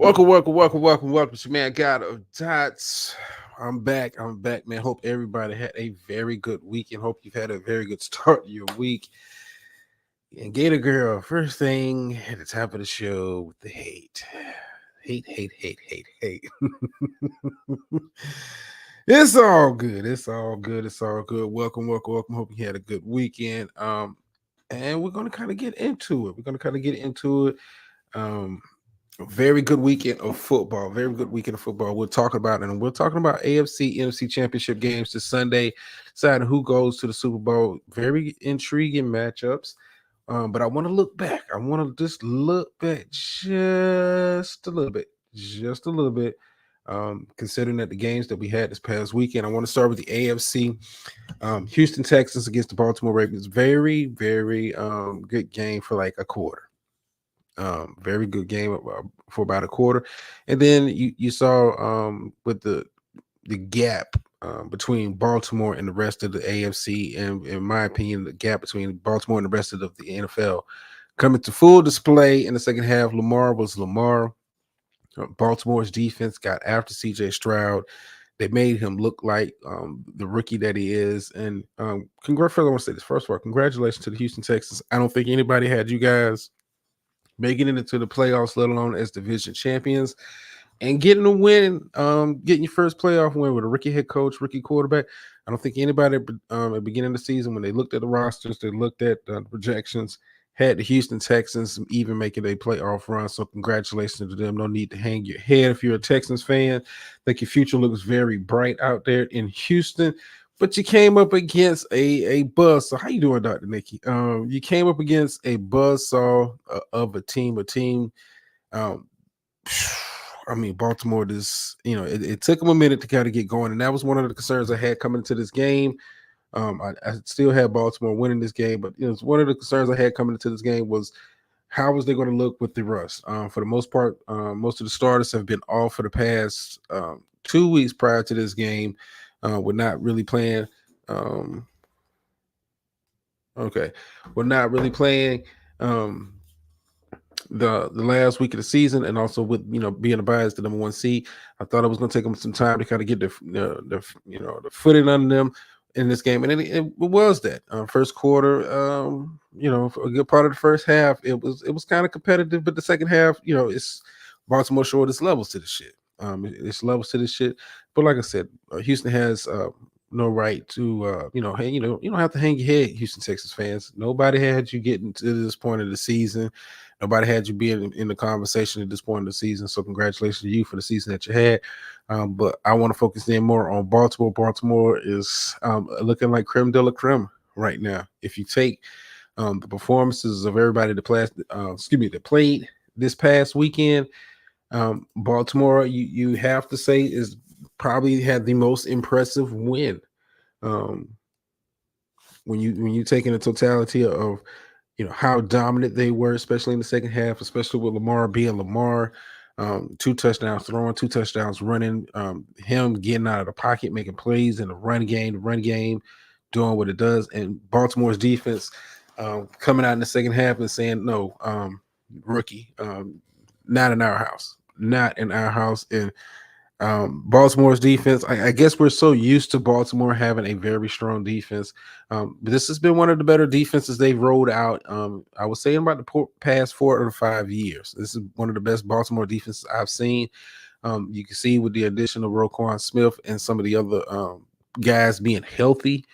Welcome. It's your man, God of Dots. I'm back, man. Hope everybody had a very good weekend. Hope you've had a very good start to your week. And Gator Girl, first thing at the top of the show with the hate. Hate. It's all good. Welcome. Hope you had a good weekend. And we're gonna kind of get into it. Um, Very good weekend of football. We're talking about it, and we're talking about AFC, NFC championship games this Sunday, deciding who goes to the Super Bowl. Very intriguing matchups. But I want to look back. I want to just look back just a little bit. Considering that the games that we had this past weekend, I want to start with the AFC. Houston Texans against the Baltimore Ravens. Very good game for like a quarter. Very good game for about a quarter, and then you saw with the gap between Baltimore and the rest of the AFC, and in my opinion, the gap between Baltimore and the rest of the NFL coming to full display in the second half. Lamar was Lamar. Baltimore's defense got after CJ Stroud. They made him look like the rookie that he is. And first, I want to say this. First of all, congratulations to the Houston Texans. I don't think anybody had you guys making it into the playoffs, let alone as division champions, and getting a win, getting your first playoff win with a rookie head coach, rookie quarterback. I don't think anybody at the beginning of the season, when they looked at the rosters, they looked at the projections, had the Houston Texans even making a playoff run. So congratulations to them. No need to hang your head if you're a Texans fan. I think your future looks very bright out there in Houston. But you came up against a buzz. So how you doing, Dr. Nikki? You came up against a buzzsaw of a team. Um, I mean, Baltimore. It took them a minute to kind of get going, and that was one of the concerns I had coming into this game. I still had Baltimore winning this game, but one of the concerns I had coming into this game was how was they going to look with the rust. For the most part, most of the starters have been off for the past 2 weeks prior to this game. We're not really playing. Okay, we're not really playing the last week of the season, and also with being a bias, the number one seed. I thought it was going to take them some time to kind of get the footing under them in this game, and it was that first quarter. For a good part of the first half, it was kind of competitive, but the second half, it's Baltimore showed its levels to the shit. It's levels to this shit. But like I said, Houston has no right to hey, you don't have to hang your head, Houston Texas fans. Nobody had you getting to this point of the season. Nobody had you being in the conversation at this point of the season. So congratulations to you for the season that you had. But I want to focus in more on Baltimore. Baltimore is looking like creme de la creme right now. If you take the performances of everybody that played this past weekend, Baltimore, you have to say, is probably had the most impressive win. Um, when you take in the totality of how dominant they were, especially in the second half, especially with Lamar being Lamar, 2 touchdowns throwing, 2 touchdowns running, him getting out of the pocket, making plays in the run game, doing what it does, and Baltimore's defense coming out in the second half and saying, no, rookie, not in our house, and Baltimore's defense. I guess we're so used to Baltimore having a very strong defense. But this has been one of the better defenses they've rolled out. I was saying about the past 4 or 5 years. This is one of the best Baltimore defenses I've seen. You can see with the addition of Roquan Smith and some of the other guys being healthy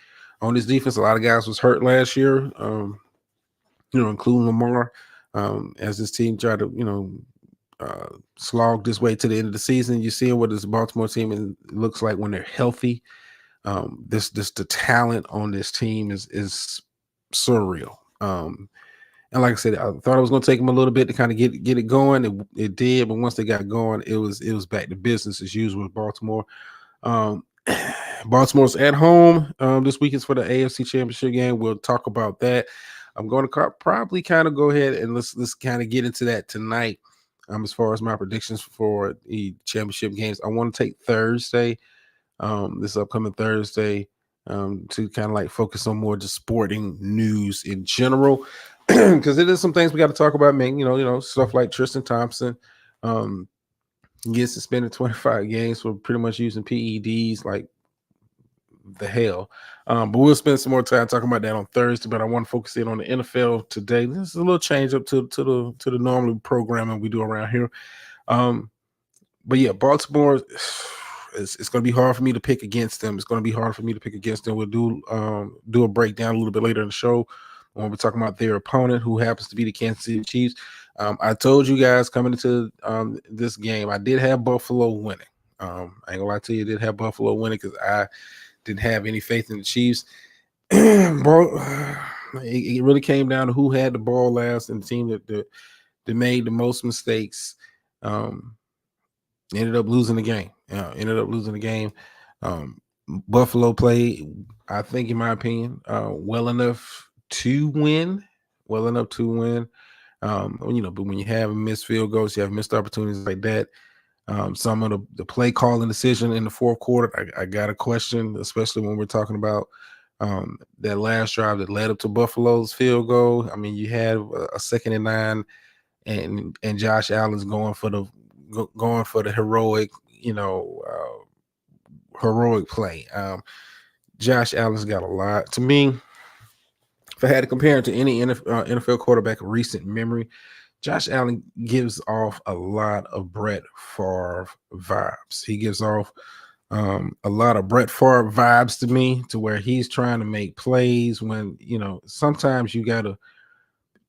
on this defense. A lot of guys was hurt last year, including Lamar, as this team tried to, slog this way to the end of the season. You see what this Baltimore team looks like when they're healthy. This the talent on this team is surreal. And like I said, I thought it was going to take them a little bit to kind of get it going. It did, but once they got going, it was back to business as usual with Baltimore. Baltimore's at home this week is for the AFC Championship game. We'll talk about that. I'm going to probably kind of go ahead and let's kind of get into that tonight. As far as my predictions for the championship games, I want to take Thursday, this upcoming Thursday, to kind of like focus on more just sporting news in general, because it is some things we got to talk about, man. Stuff like Tristan Thompson, He gets suspended 25 games for pretty much using PEDs like the hell. But we'll spend some more time talking about that on Thursday. But I want to focus in on the NFL today. This is a little change up to the normal programming we do around here. But yeah, Baltimore. It's going to be hard for me to pick against them. It's going to be hard for me to pick against them. We'll do a breakdown a little bit later in the show when we're talking about their opponent, who happens to be the Kansas City Chiefs. I told you guys coming into this game, I did have Buffalo winning. I ain't gonna lie to you, I did have Buffalo winning because I didn't have any faith in the Chiefs. It really came down to who had the ball last, and the team that made the most mistakes ended up losing the game. Buffalo played, I think, in my opinion, well enough to win. But when you have missed field goals, you have missed opportunities like that. Some of the play calling decision in the fourth quarter, I got a question, especially when we're talking about that last drive that led up to Buffalo's field goal. I mean, you had a 2nd and 9, and Josh Allen's going for the heroic play. Josh Allen's got a lot. To me, if I had to compare him to any NFL quarterback of recent memory, Josh Allen gives off a lot of Brett Favre vibes. He gives off a lot of Brett Favre vibes to me, to where he's trying to make plays when, sometimes you got to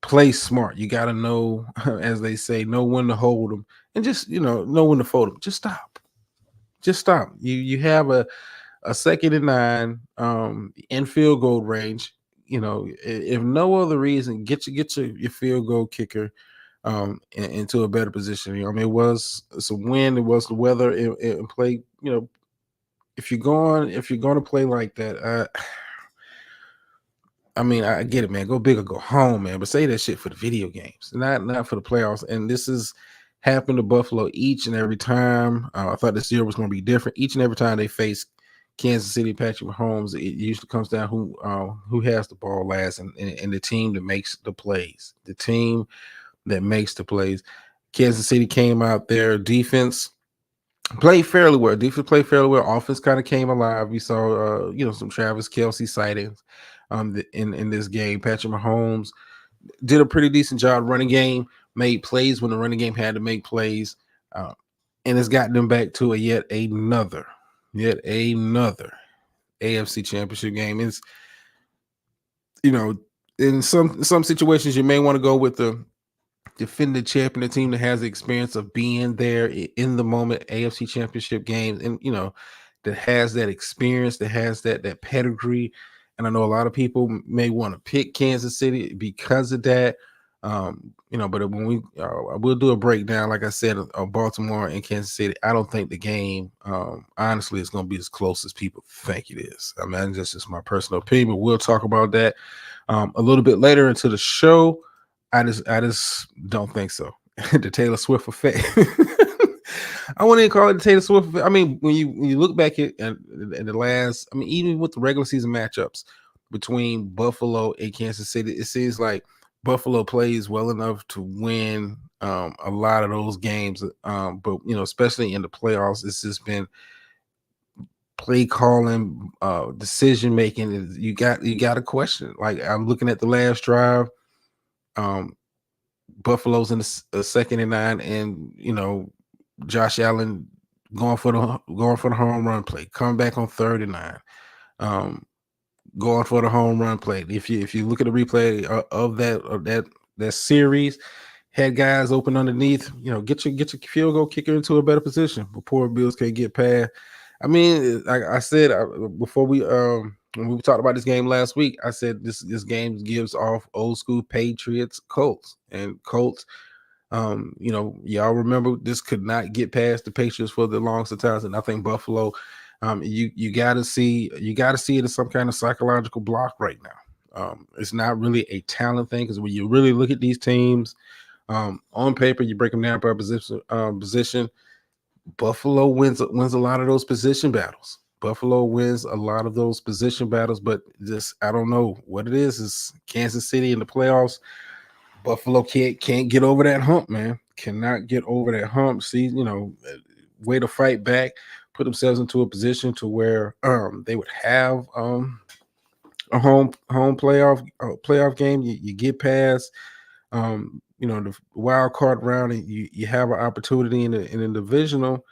play smart. You got to know, as they say, know when to hold them, and just, know when to fold them. Just stop. You have a 2nd and 9 in field goal range. If no other reason, get your field goal kicker into a better position. It was some wind, it was the weather, and play. If you're going to play like that, I get it, man. Go big or go home, man. But say that shit for the video games, not for the playoffs. And this has happened to Buffalo each and every time. I thought this year was going to be different. Each and every time they face Kansas City, Patrick Mahomes, it usually comes down who has the ball last, and the team that makes the plays. The team that makes the plays. Kansas City came out there. Defense played fairly well. Offense kind of came alive. We saw, some Travis Kelce sightings in this game. Patrick Mahomes did a pretty decent job running game, made plays when the running game had to make plays, and it's gotten them back to yet another AFC Championship game. It's, in some situations you may want to go with the defending champion, the team that has the experience of being there in the moment, AFC Championship games, and that has that experience, that has that pedigree. And I know a lot of people may want to pick Kansas City because of that. But when we'll do a breakdown, like I said, of Baltimore and Kansas City, I don't think the game, honestly, is going to be as close as people think it is. I mean, that's just my personal opinion, but we'll talk about that a little bit later into the show. I just don't think so. The Taylor Swift effect. I wouldn't even call it the Taylor Swift effect. I mean, when you look back at the last, even with the regular season matchups between Buffalo and Kansas City, it seems like Buffalo plays well enough to win a lot of those games. But especially in the playoffs, it's just been play calling, decision making. You got to question. Like, I'm looking at the last drive. Buffalo's in the 2nd and 9, and Josh Allen going for the home run play, come back on 3rd and 9, going for the home run play. If you look at the replay of that series, had guys open underneath. Get your field goal kicker into a better position before Bills can get past. I mean, like I said before, when we talked about this game last week, I said this game gives off old school Patriots, Colts, and Colts. Y'all remember this could not get past the Patriots for the longest of times, and I think Buffalo, you got to see it as some kind of psychological block right now. It's not really a talent thing, because when you really look at these teams on paper, you break them down by position. Buffalo wins a lot of those position battles. But just, I don't know what it is. Is Kansas City in the playoffs. Buffalo can't get over that hump, man. cannot get over that hump. See, way to fight back, put themselves into a position to where they would have a home playoff game. You get past the wild card round, and you have an opportunity in the divisional,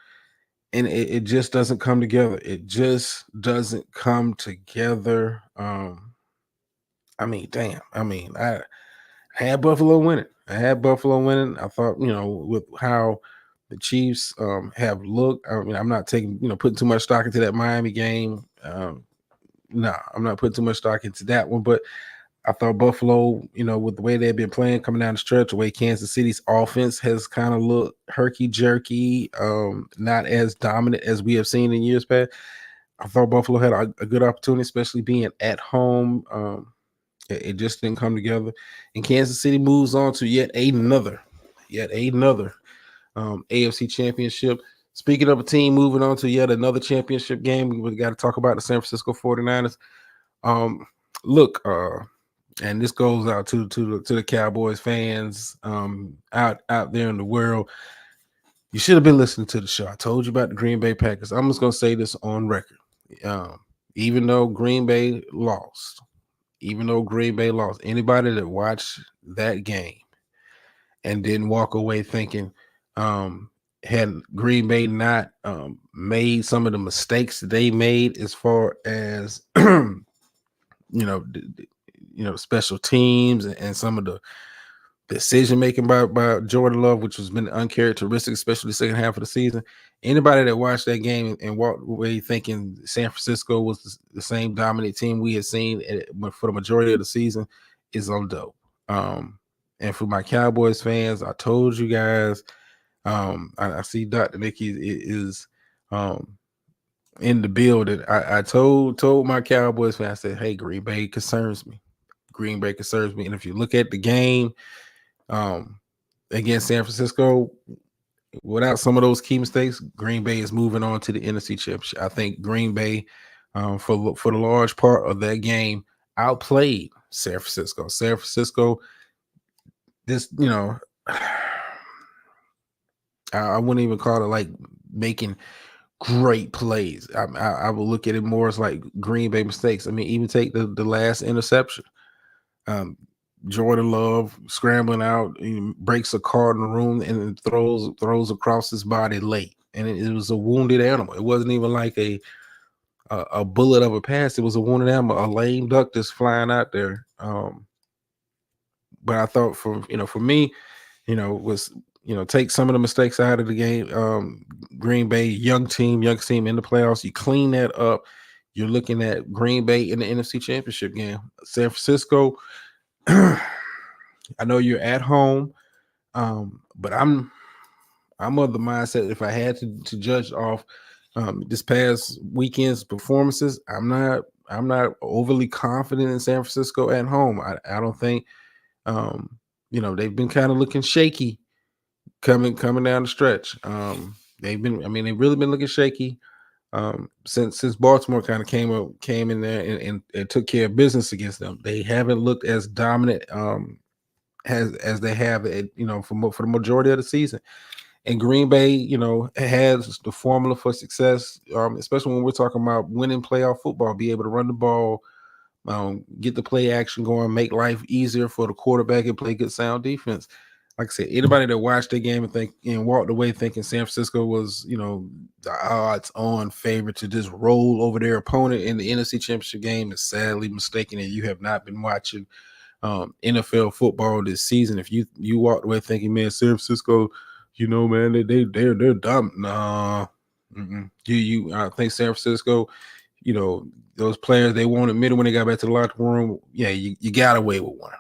and it just doesn't come together. It just doesn't come together. I mean, damn. I mean, I had Buffalo winning. I thought, with how the Chiefs have looked. I mean, I'm not putting too much stock into that Miami game. No, I'm not putting too much stock into that one. But I thought Buffalo, with the way they've been playing coming down the stretch, the way Kansas City's offense has kind of looked herky-jerky, not as dominant as we have seen in years past. I thought Buffalo had a good opportunity, especially being at home. It just didn't come together. And Kansas City moves on to yet another AFC championship. Speaking of a team moving on to yet another championship game, we got to talk about the San Francisco 49ers. Look, and this goes out to the Cowboys fans out there in the world. You should have been listening to the show. I told you about the Green Bay Packers. I'm just going to say this on record. Even though Green Bay lost, anybody that watched that game and didn't walk away thinking, had Green Bay not made some of the mistakes that they made as far as special teams and some of the decision making by Jordan Love, which has been uncharacteristic, especially the second half of the season. Anybody that watched that game and walked away thinking San Francisco was the same dominant team we had seen for the majority of the season is on dope. And for my Cowboys fans, I told you guys. I see Dr. Nicky is in the building. I told my Cowboys fans, I said, "Hey, Green Bay concerns me. And if you look at the game against San Francisco, without some of those key mistakes, Green Bay is moving on to the NFC Championship. I think Green Bay, for the large part of that game, outplayed San Francisco. San Francisco, I wouldn't even call it like making great plays. I would look at it more as like Green Bay mistakes. I mean, even take the last interception. Jordan Love scrambling out, breaks a card in the room and throws across his body late, and it was a wounded animal. It wasn't even like a bullet of a pass. It was a wounded animal, a lame duck just flying out there. But I thought for me, was take some of the mistakes out of the game. Green Bay, young team in the playoffs. You clean that up. You're looking at Green Bay in the NFC Championship game. San Francisco, I know you're at home, but I'm of the mindset if I had to judge off this past weekend's performances, I'm not overly confident in San Francisco at home. I don't think they've been kind of looking shaky coming down the stretch. They've really been looking shaky since Baltimore kind of came in there and took care of business against them. They haven't looked as dominant as they have for the majority of the season. And Green Bay, has the formula for success, especially when we're talking about winning playoff football. Be able to run the ball, get the play action going, make life easier for the quarterback, and play good sound defense. Like I said, anybody that watched the game and walked away thinking San Francisco was, the odds-on favorite to just roll over their opponent in the NFC Championship game is sadly mistaken, and you have not been watching NFL football this season. If you walked away thinking, man, San Francisco, man, they're dumb. Nah, I think San Francisco, those players, they won't admit it when they got back to the locker room. Yeah, you got away with one.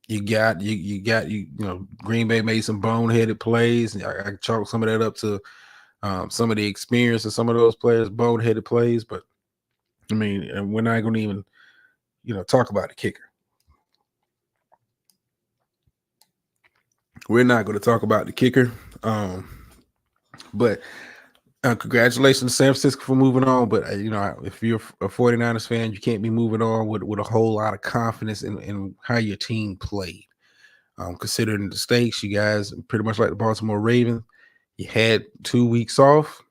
You got Green Bay made some boneheaded plays. I chalk some of that up to some of the experience of some of those players, boneheaded plays. But I mean, and we're not going to even talk about the kicker. We're not going to talk about the kicker. But congratulations to San Francisco for moving on. But if you're a 49ers fan, you can't be moving on with a whole lot of confidence in how your team played. Considering the stakes, you guys pretty much like the Baltimore Ravens. You had 2 weeks off.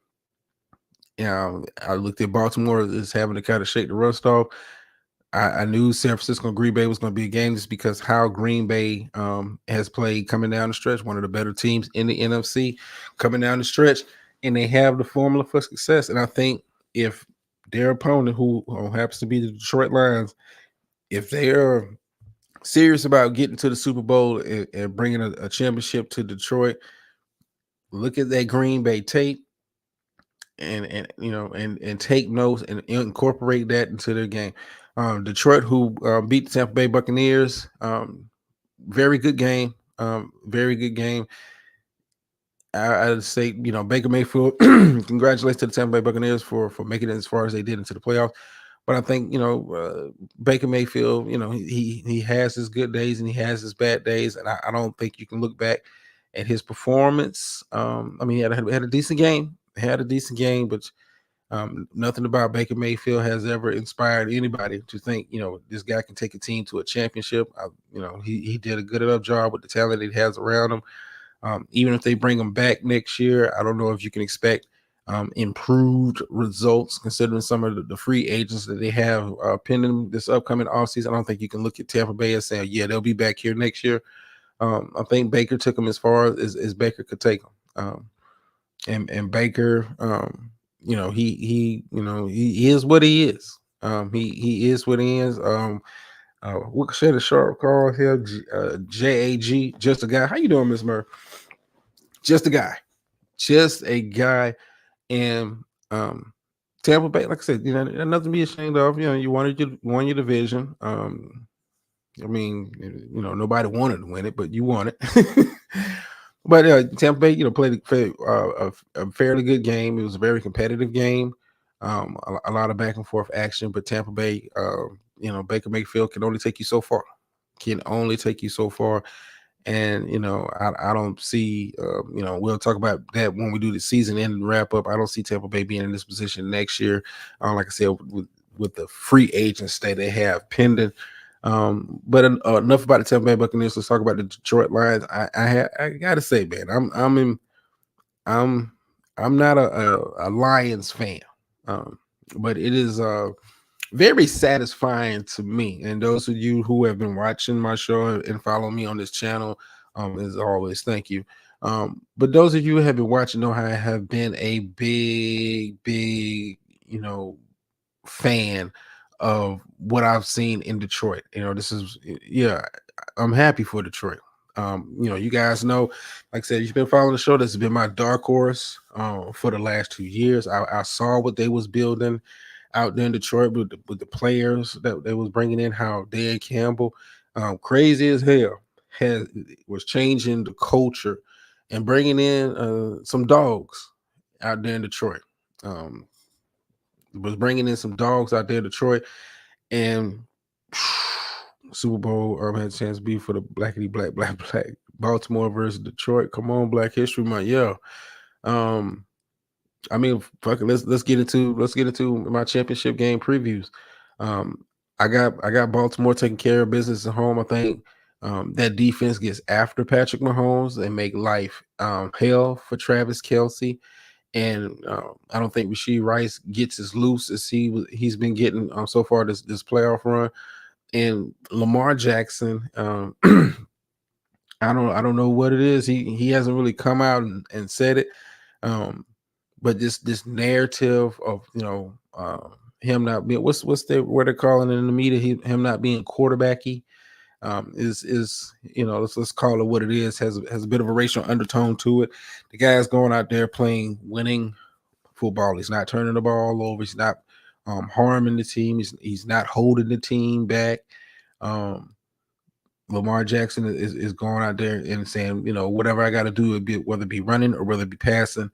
I looked at Baltimore as having to kind of shake the rust off. I knew San Francisco and Green Bay was going to be a game just because how Green Bay has played coming down the stretch, one of the better teams in the NFC coming down the stretch, and they have the formula for success. And I think if their opponent, who happens to be the Detroit Lions, if they are serious about getting to the Super Bowl and bringing a championship to Detroit, look at that Green Bay tape and take notes and incorporate that into their game. Detroit, who beat the Tampa Bay Buccaneers, very good game. Very good game. I'd say, Baker Mayfield, congratulations to the Tampa Bay Buccaneers for making it as far as they did into the playoffs. But I think, Baker Mayfield, he has his good days and he has his bad days. And I don't think you can look back at his performance. He had a decent game. But nothing about Baker Mayfield has ever inspired anybody to think, this guy can take a team to a championship. He did a good enough job with the talent he has around him. Even if they bring him back next year, I don't know if you can expect improved results considering some of the free agents that they have pending this upcoming offseason. I don't think you can look at Tampa Bay and say, yeah, they'll be back here next year. I think Baker took them as far as Baker could take them. And Baker, he is what he is. He is what he is. What should a sharp call here? JAG, just a guy. How you doing, Miss Murph? Just a guy. And Tampa Bay, like I said, nothing to be ashamed of. You won your division. Nobody wanted to win it, but you won it. But Tampa Bay, played a fairly good game. It was a very competitive game. A lot of back and forth action, but Tampa Bay, Baker Mayfield can only take you so far. And I don't see. We'll talk about that when we do the season end and wrap up. I don't see Tampa Bay being in this position next year. Like I said, with the free agents that they have pending. But enough about the Tampa Bay Buccaneers. Let's talk about the Detroit Lions. I gotta say, man, I'm not a Lions fan, but it is very satisfying to me. And those of you who have been watching my show and follow me on this channel, as always, thank you. But those of you who have been watching know how I have been a big, fan of what I've seen in Detroit. I'm happy for Detroit. You guys know, like I said, you've been following the show. This has been my dark horse for the last 2 years. I saw what they was building out there in Detroit with the players that they was bringing in, how Dan Campbell, crazy as hell, was changing the culture and bringing in some dogs out there in Detroit. Was bringing in some dogs out there in Detroit, and Super Bowl had a chance to be for the black Baltimore versus Detroit. Come on, Black History Month, yeah. Fuck it. Let's get into my championship game previews. I got Baltimore taking care of business at home. I think that defense gets after Patrick Mahomes and make life hell for Travis Kelce. And I don't think Rashee Rice gets as loose as he's been getting so far this playoff run. And Lamar Jackson, I don't know what it is. He hasn't really come out and said it. But this narrative of him not being what they're calling it in the media, him not being quarterbacky, is let's call it what it is, has a bit of a racial undertone to it. The guy's going out there playing winning football. He's not turning the ball over. He's not harming the team. He's not holding the team back. Lamar Jackson is going out there and saying, whatever I got to do, whether it be running or whether it be passing,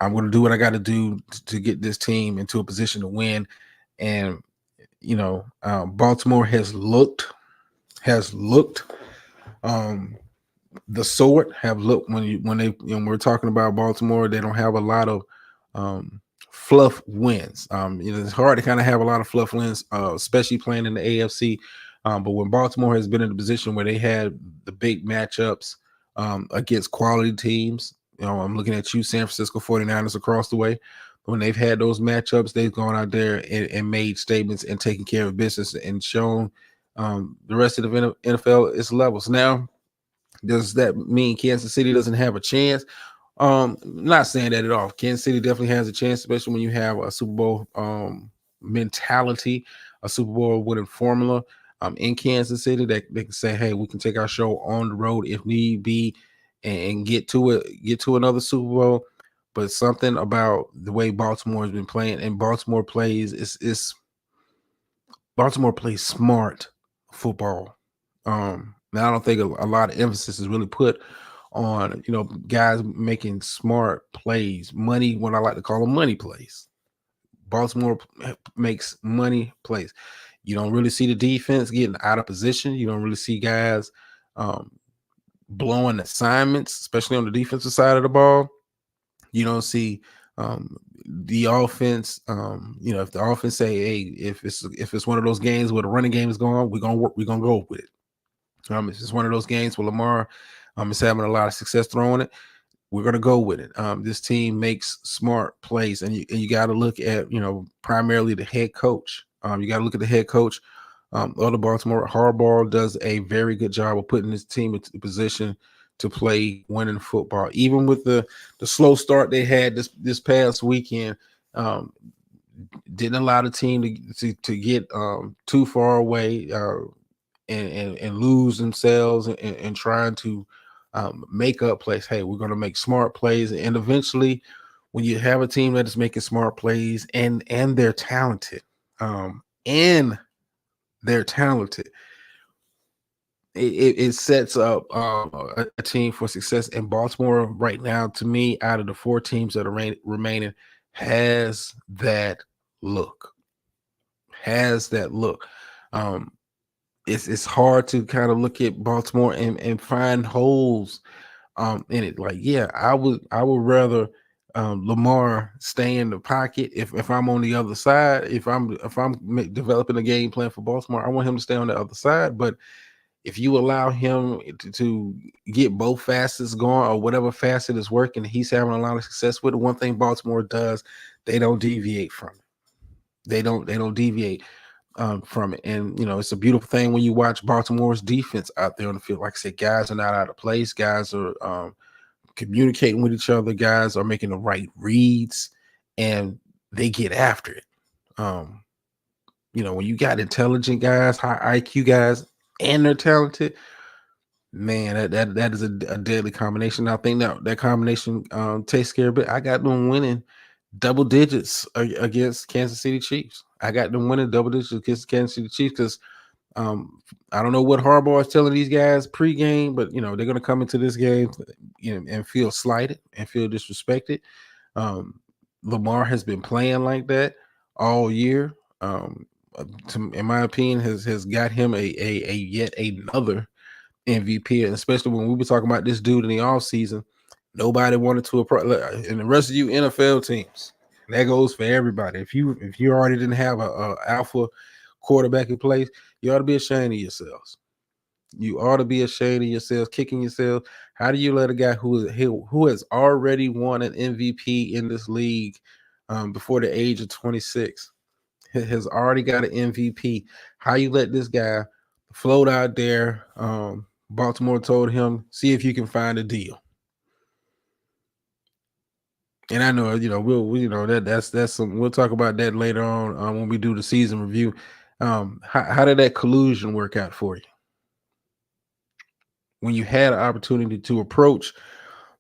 I'm going to do what I got to do to get this team into a position to win. And Baltimore has looked the sort have looked when we're talking about Baltimore, they don't have a lot of fluff wins. It's hard to kind of have a lot of fluff wins, especially playing in the AFC But when Baltimore has been in a position where they had the big matchups against quality teams, I'm looking at you, San Francisco 49ers across the way. When they've had those matchups, they've gone out there and made statements and taken care of business and shown the rest of the NFL its levels. Now, does that mean Kansas City doesn't have a chance? Not saying that at all. Kansas City definitely has a chance, especially when you have a Super Bowl mentality, a Super Bowl winning formula in Kansas City that they can say, hey, we can take our show on the road if need be and get to it, get to another Super Bowl. But something about the way Baltimore has been playing, and Baltimore plays is Baltimore plays smart football. Now I don't think a lot of emphasis is really put on guys making smart plays, money. What I like to call them money plays. Baltimore makes money plays. You don't really see the defense getting out of position. You don't really see guys blowing assignments, especially on the defensive side of the ball. You don't see the offense. If the offense say, "Hey, if it's one of those games where the running game is going, we're gonna go with it." If it's one of those games where Lamar is having a lot of success throwing it, we're gonna go with it. This team makes smart plays, and you got to look at primarily the head coach. You got to look at the head coach of the Baltimore. Harbaugh does a very good job of putting his team into the position to play winning football. Even with the slow start they had this past weekend, didn't allow the team to get too far away and lose themselves and trying to make up plays. Hey, we're going to make smart plays, and eventually, when you have a team that is making smart plays and they're talented, and they're talented, it sets up a team for success. And Baltimore right now, to me, out of the 4 teams that are remaining, has that look. Has that look. It's hard to kind of look at Baltimore and find holes in it. Like, yeah, I would rather Lamar stay in the pocket if I'm on the other side. If I'm developing a game plan for Baltimore, I want him to stay on the other side. But if you allow him to get both facets going, or whatever facet is working, he's having a lot of success with it. One thing Baltimore does, they don't deviate from it. They don't deviate from it. And it's a beautiful thing when you watch Baltimore's defense out there on the field. Like I said, guys are not out of place. Guys are communicating with each other. Guys are making the right reads, and they get after it. When you got intelligent guys, high IQ guys, and they're talented, man, that is a deadly combination. I think that combination takes care of it. I got them winning double digits against Kansas City Chiefs. I got them winning double digits against Kansas City Chiefs because I don't know what Harbaugh is telling these guys pregame, but they're going to come into this game and feel slighted and feel disrespected. Lamar has been playing like that all year. In my opinion, has got him a yet another MVP, and especially when we were talking about this dude in the offseason, nobody wanted to approach. And the rest of you NFL teams, that goes for everybody. If you already didn't have a alpha quarterback in place, you ought to be ashamed of yourselves. You ought to be ashamed of yourselves, kicking yourself. How do you let a guy who has already won an MVP in this league before the age of 26, has already got an MVP? How you let this guy float out there? Baltimore told him, see if you can find a deal. And I know, that's some. We'll talk about that later on when we do the season review. How did that collusion work out for you? When you had an opportunity to approach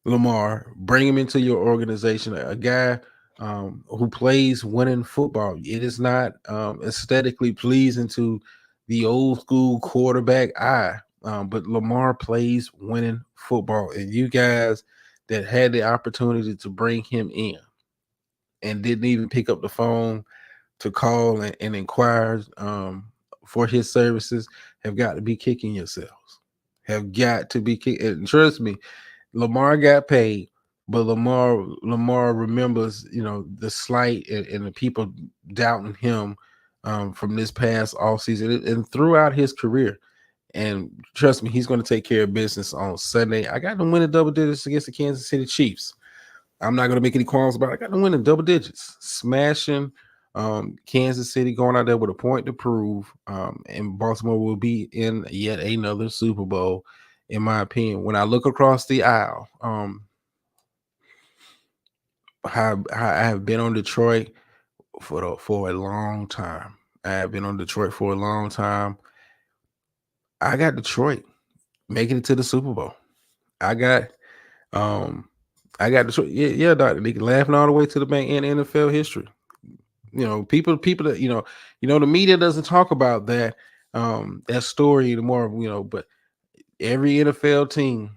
Lamar, bring him into your organization, a guy who plays winning football. It is not aesthetically pleasing to the old school quarterback eye, but Lamar plays winning football. And you guys that had the opportunity to bring him in and didn't even pick up the phone to call and inquire for his services have got to be kicking yourselves. Have got to be kicking. And trust me, Lamar got paid, but Lamar remembers, the slight and the people doubting him from this past off season and throughout his career. And trust me, he's going to take care of business on Sunday. I got them winning double digits against the Kansas City Chiefs. I'm not going to make any qualms about it. I got them winning double digits, smashing Kansas City, going out there with a point to prove. And Baltimore will be in yet another Super Bowl, in my opinion. When I look across the aisle, I have been on Detroit for a long time. I have been on Detroit for a long time. I got Detroit making it to the Super Bowl. I got um Detroit. Yeah, doctor. They can laughing all the way to the bank in NFL history. People that the media doesn't talk about that story anymore. But every NFL team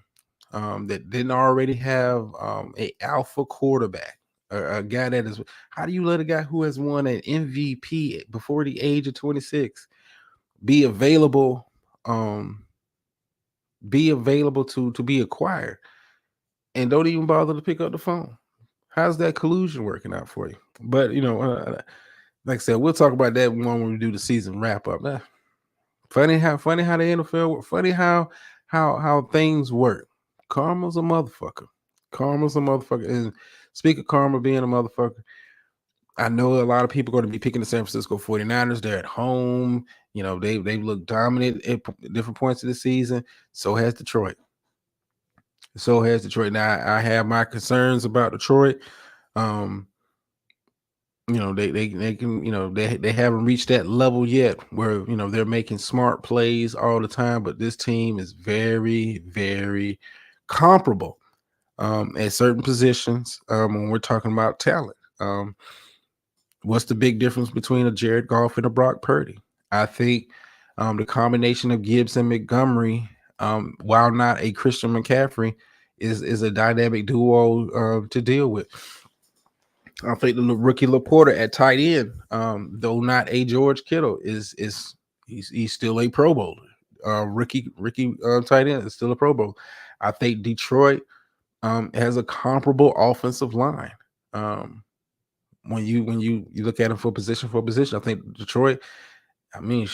that didn't already have a alpha quarterback, a guy that is. How do you let a guy who has won an MVP before the age of 26 be available? Be available to be acquired, and don't even bother to pick up the phone. How's that collusion working out for you? But like I said, we'll talk about that when we do the season wrap up. Funny how the NFL, funny how things work. Karma's a motherfucker. Karma's a motherfucker. And speak of karma being a motherfucker, I know a lot of people are going to be picking the San Francisco 49ers. They're at home. They look dominant at different points of the season. So has Detroit. Now I have my concerns about Detroit. They can, they haven't reached that level yet where they're making smart plays all the time, but this team is very, very comparable at certain positions when we're talking about talent. What's the big difference between a Jared Goff and a Brock Purdy? I think the combination of Gibbs and Montgomery, while not a Christian McCaffrey, is a dynamic duo to deal with. I think the rookie Laporta at tight end, though not a George Kittle, he's still a Pro Bowler. Rookie tight end is still a Pro Bowl. I think Detroit has a comparable offensive line. When you look at them for position, I think Detroit. I mean,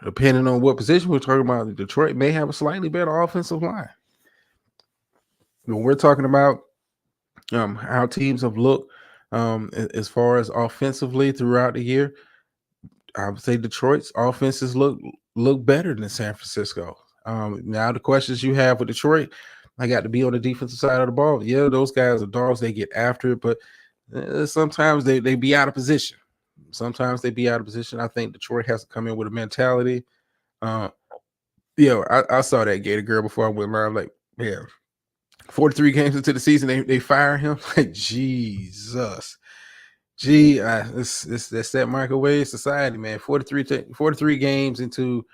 depending on what position we're talking about, Detroit may have a slightly better offensive line. When we're talking about how teams have looked as far as offensively throughout the year, I would say Detroit's offenses look better than San Francisco. Now the questions you have with Detroit, I got to be on the defensive side of the ball. Yeah, those guys are dogs; they get after it, but sometimes they be out of position. I think Detroit has to come in with a mentality. I saw that Gator girl before I went live. Like, yeah, 43 games into the season, they fire him. Like, Jesus. That's that microwave society, man. 43 games into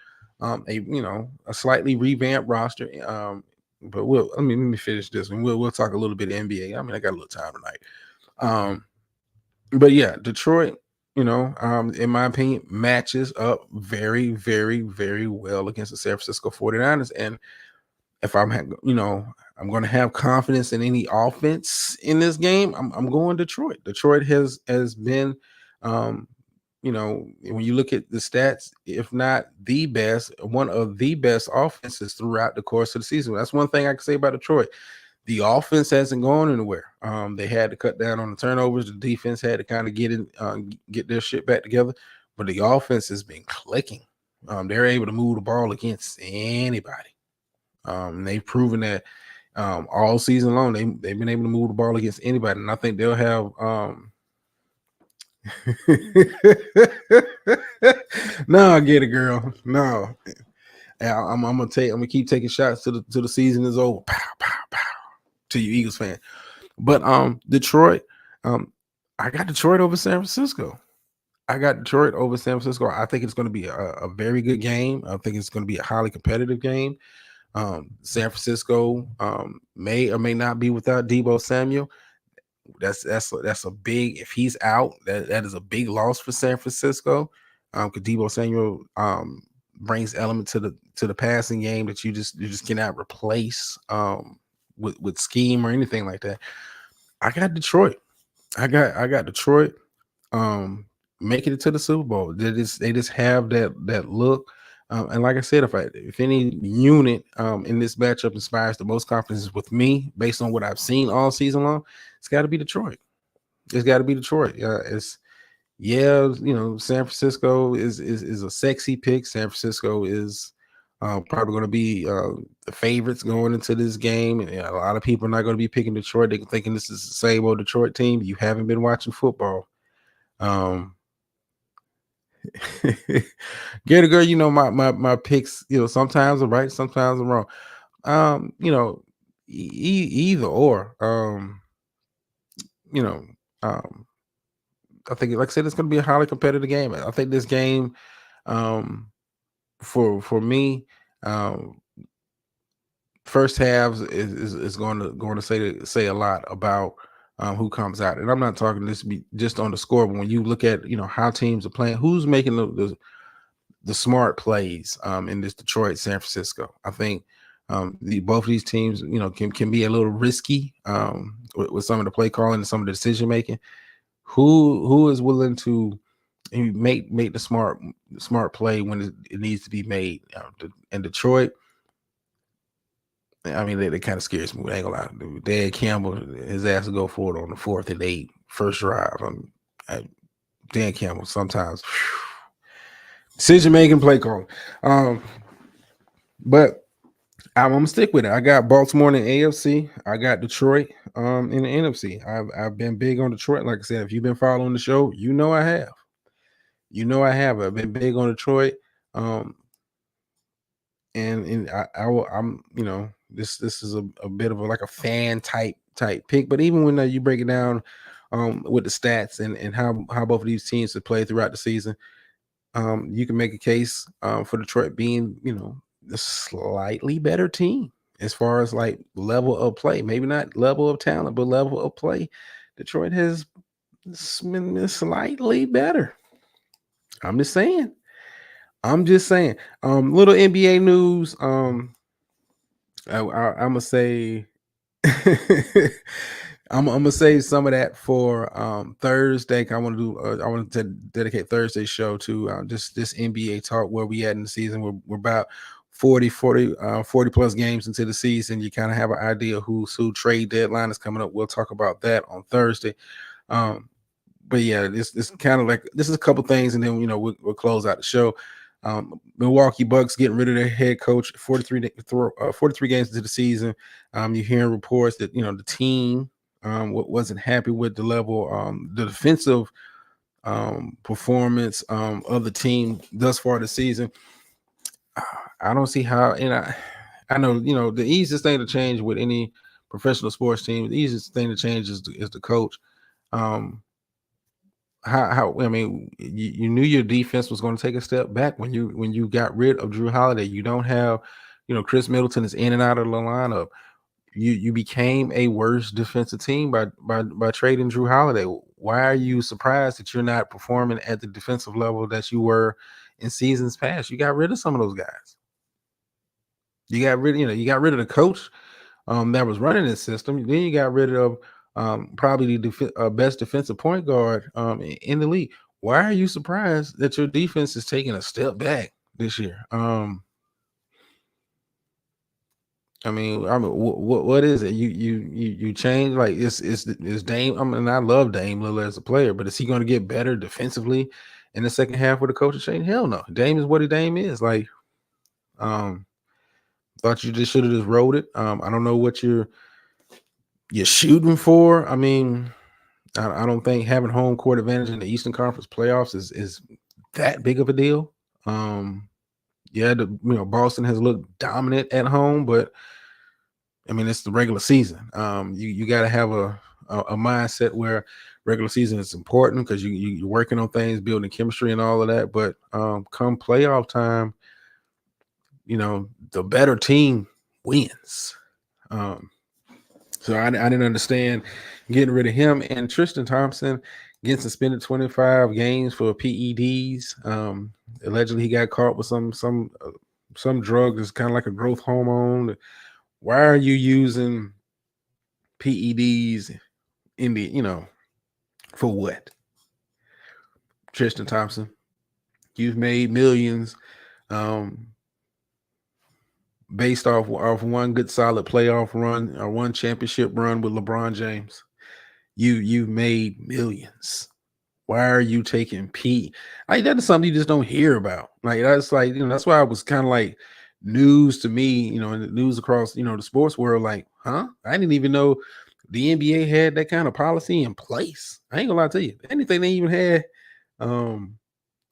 a slightly revamped roster. But let me finish this one. We'll talk a little bit of NBA. I mean, I got a little time tonight. But yeah, Detroit, in my opinion, matches up very, very, very well against the San Francisco 49ers. And if I'm going to have confidence in any offense in this game, I'm going Detroit. Detroit has been, when you look at the stats, if not the best, one of the best offenses throughout the course of the season. That's one thing I can say about Detroit. The offense hasn't gone anywhere. They had to cut down on the turnovers. The defense had to kind of get their shit back together. But the offense has been clicking. They're able to move the ball against anybody. They've proven that all season long. They've been able to move the ball against anybody, and I think they'll have. No, I get it, girl. No, I'm gonna keep taking shots till the season is over. Pow, pow, pow. To you, Eagles fan. But Detroit, I got Detroit over San Francisco. I think it's going to be a very good game. I think it's going to be a highly competitive game. San Francisco may or may not be without Deebo Samuel. That's a big, if he's out, that is a big loss for San Francisco. Because Deebo Samuel brings element to the passing game that you just cannot replace with scheme or anything like that. I got Detroit. I got Detroit. making it to the Super Bowl. They just have that look. And like I said, if any unit in this matchup inspires the most confidence with me, based on what I've seen all season long, it's got to be Detroit. It's got to be Detroit. San Francisco is a sexy pick. San Francisco is probably going to be the favorites going into this game, and a lot of people are not going to be picking Detroit. They're thinking this is the same old Detroit team. You haven't been watching football. Gator girl, my picks. Sometimes I'm right, sometimes I'm wrong. Either or. You know, I think, like I said, it's going to be a highly competitive game. I think this game, for me, first halves is going to say a lot about who comes out. And I'm not talking this be just on the score, but when you look at how teams are playing, who's making the smart plays in this Detroit San Francisco. I think both of these teams can be a little risky with some of the play calling and some of the decision making. Who is willing to make the smart play when it needs to be made? In Detroit, I mean, they kind of scares me. I ain't gonna lie. Dan Campbell, his ass will go for it on the 4th and 8 first drive. Dan Campbell sometimes decision making, play calling. But I'm gonna stick with it. I got Baltimore in the AFC. I got Detroit in the NFC. I've been big on Detroit. Like I said, if you've been following the show, I have. I've been big on Detroit. And I'm this is a bit of like a fan type pick. But even when you break it down with the stats and how both of these teams have played throughout the season, you can make a case for Detroit being the slightly better team as far as like level of play. Maybe not level of talent, but level of play. Detroit has been slightly better. I'm just saying. Little NBA news. I'm gonna say I'm gonna save some of that for Thursday. I want to dedicate Thursday's show to just this NBA talk, where we at in the season. We're about 40 plus games into the season. You kind of have an idea who trade deadline is coming up. We'll talk about that on Thursday. But yeah, this kind of like, this is a couple things, and then we'll close out the show. Milwaukee Bucks getting rid of their head coach 43 games into the season. You're hearing reports that the team wasn't happy with the level, the defensive performance of the team thus far this season. I don't see how, and I know the easiest thing to change with any professional sports team, the easiest thing to change is the coach. How I mean, you knew your defense was going to take a step back when you got rid of Drew Holiday. You don't have, Chris Middleton is in and out of the lineup. You became a worse defensive team by trading Drew Holiday. Why are you surprised that you're not performing at the defensive level that you were in seasons past? You got rid of some of those guys. You got rid of the coach that was running this system. Then you got rid of probably the best defensive point guard in the league. Why are you surprised that your defense is taking a step back this year? What is it? You change, like it's Dame. I mean, I love Dame Lillard as a player, but is he going to get better defensively in the second half with the coaching change? Hell no. Dame is what Dame is. Like, thought you just should have just rolled it. I don't know what you're shooting for. I mean, I don't think having home court advantage in the Eastern Conference playoffs is that big of a deal. Boston has looked dominant at home, but I mean, it's the regular season. You got to have a mindset where regular season is important, because you're working on things, building chemistry and all of that. But come playoff time, the better team wins. So I didn't understand getting rid of him, and Tristan Thompson getting suspended 25 games for PEDs. Allegedly, he got caught with some drug that's kind of like a growth hormone. Why are you using PEDs in the for what? Tristan Thompson. You've made millions based off one good solid playoff run or one championship run with LeBron James. You've made millions. Why are you taking P? Like that is something you just don't hear about. Like that's like, that's why it was kind of like news to me, and the news across, the sports world. Like, huh? I didn't even know the NBA had that kind of policy in place. I ain't gonna lie to you. Anything they even had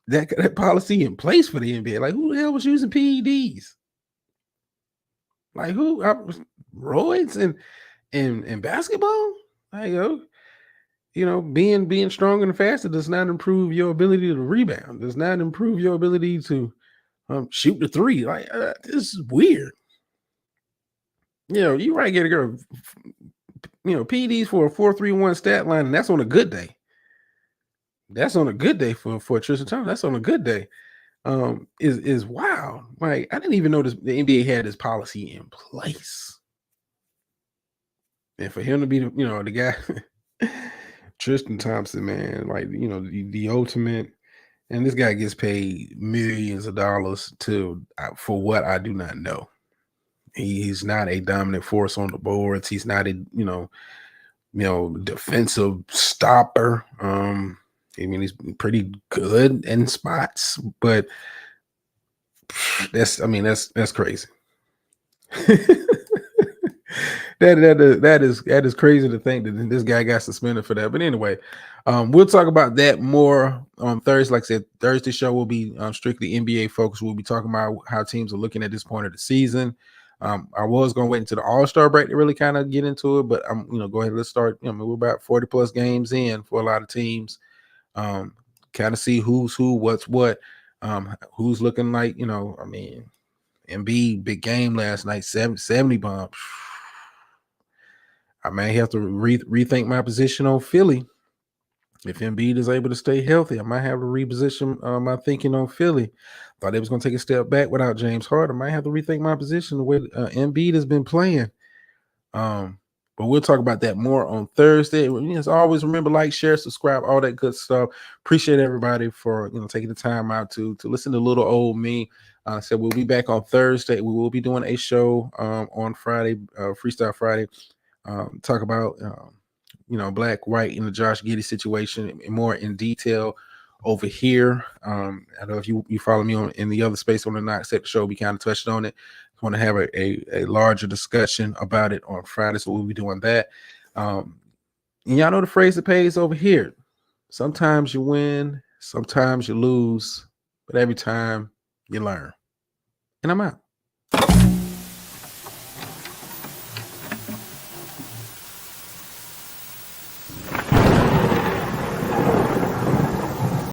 that policy in place for the NBA. Like, who the hell was using PEDs? Like who? Roids and basketball? Like, being stronger and faster does not improve your ability to rebound. Does not improve your ability to shoot the three. Like, this is weird. You might get a girl, PEDs for a 4-3-1 stat line, and that's on a good day. That's on a good day for Tristan Thompson. That's on a good day. Is wow. Like, I didn't even know the NBA had this policy in place. And for him to be the guy, Tristan Thompson, man, like, the ultimate, and this guy gets paid millions of dollars for what I do not know. He's not a dominant force on the boards. He's not a defensive stopper. I mean, he's pretty good in spots, but that's crazy. that is crazy to think that this guy got suspended for that. But anyway, we'll talk about that more on Thursday. Like I said, Thursday show will be strictly NBA focused. We'll be talking about how teams are looking at this point of the season. I was going to wait until the All-Star break to really kind of get into it, but go ahead. Let's start. We're about 40 plus games in for a lot of teams. Kind of see who's who, what's what, who's looking like. Embiid, big game last night, 70 bombs. I may have to rethink my position on Philly. If Embiid is able to stay healthy, I might have to reposition my thinking on Philly. Thought they was going to take a step back without James Harden. I might have to rethink my position the way Embiid has been playing. But we'll talk about that more on Thursday. As always, remember, like, share, subscribe, all that good stuff. Appreciate everybody for taking the time out to listen to little old me. So we'll be back on Thursday. We will be doing a show on Friday, Freestyle Friday. Talk about Black, white, in the Josh Giddey situation more in detail over here. I know if you follow me in the other space on the Not Set show, we kind of touched on it. Want to have a larger discussion about it on Friday, so we'll be doing that. And y'all know the phrase that pays over here. Sometimes you win, sometimes you lose, but every time you learn. And I'm out.